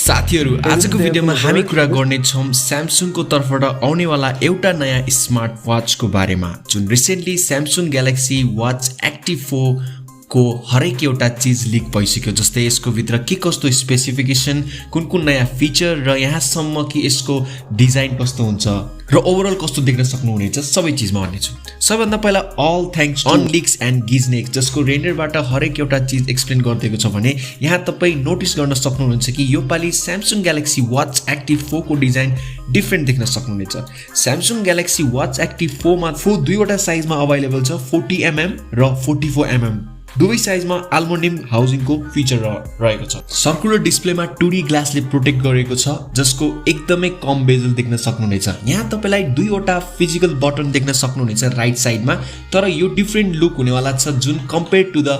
साथीहरु आजको भिडियोमा हामी कुरा गर्ने छौं स्यामसङको तर्फबाट आउनेवाला एउटा नयाँ स्मार्ट वाचको बारेमा जुन recently Samsung Galaxy Watch Active 4 को हरेक एउटा चीज लीक भइसक्यो जस्तै यसको भित्र के कस्तो स्पेसिफिकेसन कुन नयाँ फिचर र यहाँसम्म कि यसको डिजाइन कस्तो हुन्छ र ओभरअल कस्तो देख्न सक्नुहुनेछ सबै चीजमा भन्नेछु। सबैभन्दा पहिला all thanks on leaks and गिजनेक्स जसको रेन्डरबाट हरेक एउटा चीज एक्सप्लेन गरिदिएको छ भने यहाँ तपाई नोटिस गर्न सक्नुहुन्छ कि यो पाली स्यामसङ ग्यालेक्सी वाच एक्टिभ 4 को डिजाइन डिफरेन्ट देख्न सक्नुहुनेछ। स्यामसङ ग्यालेक्सी वाच एक्टिभ 4 मा दुईवटा साइजमा अवेलेबल छ 40mm र 44mm दुवै साइजमा एल्युमिनियम हाउसिङको फिचर रहेको छ। सर्कुलर डिस्प्लेमा 2D ग्लासले प्रोटेक्ट गरेको छ जसको एकदमै कम बेजल देख्न सक्नुहुनेछ। यहाँ तपाईलाई दुईवटा फिजिकल बटन देख्न सक्नुहुनेछ राइट साइडमा, तर यो डिफरेन्ट लुक हुनेवाला छ जुन compare to the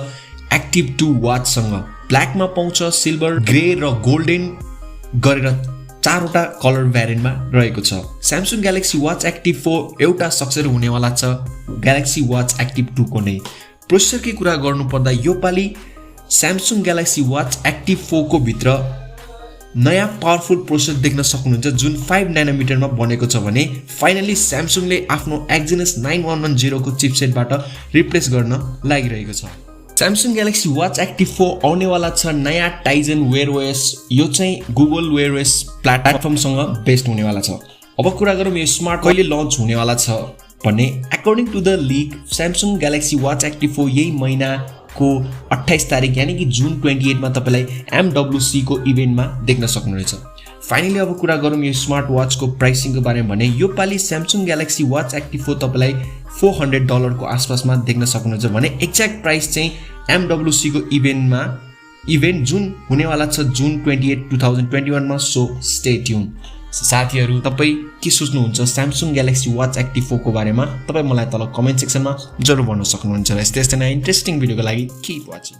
active 2 watch सँग। ब्ल्याकमा पाउँछ, सिल्भर, ग्रे र गोल्डन गरेर चारवटा कलर भ्यारिएन्टमा रहेको छ। स्यामसङ ग्यालेक्सी वाच एक्टिभ 4 एउटा सक्सेस हुनेवाला छ ग्यालेक्सी वाच एक्टिभ 2 को नै। प्रोसेसर की कुरा गर्नु पर्दा यो पाली स्यामसङ ग्यालेक्सी वाच एक्टिभ 4 को भित्र नयाँ पावरफुल प्रोसेसर देख्न सक्नुहुन्छ जुन 5 नैनोमिटरमा बनेको छ भने फाइनली स्यामसङले आफ्नो एक्जिनोस 9110 को चिपसेटबाट रिप्लेस गर्न लागिरहेको छ। स्यामसङ ग्यालेक्सी वाच एक्टिभ 4 आउनेवाला छ नयाँ टाइजन वेयर ओएस, यो चाहिँ गुगल वेयर ओएस प्लेटफर्मसँग बेस्ड हुनेवाला छ। अब कुरा गरौँ यो स्मार्ट कहिले लन्च हुनेवाला छ भने according to the leak Samsung Galaxy Watch Active 4 यही महिनाको 28 तारिक यानी कि जुन 28 मा तपाईलाई MWC को इभेन्टमा देख्न सक्नुहुनेछ। फाइनली अब कुरा गरौँ यो स्मार्ट वाचको प्राइसिङको बारेमा भने यो पाली स्यामसङ ग्यालेक्सी वाच एक्टिभ 4 तपाईलाई $400 को आसपासमा देख्न सक्नुहुनेछ भने एक्ज्याक्ट प्राइस चाहिँ MWC को इभेन्ट जुन हुनेवाला छ जुन 28 2021 मा। So stay tune. साथीहरु तपाई के सोच्नुहुन्छ स्यामसङ ग्यालेक्सी वाच एक्टिभ 4 को बारेमा तपाई मलाई तल कमेन्ट सेक्सनमा जरुर भन्न सक्नुहुन्छ। यस्तै नयाँ इन्ट्रेस्टिङ भिडियोको लागि कीप वाचिङ।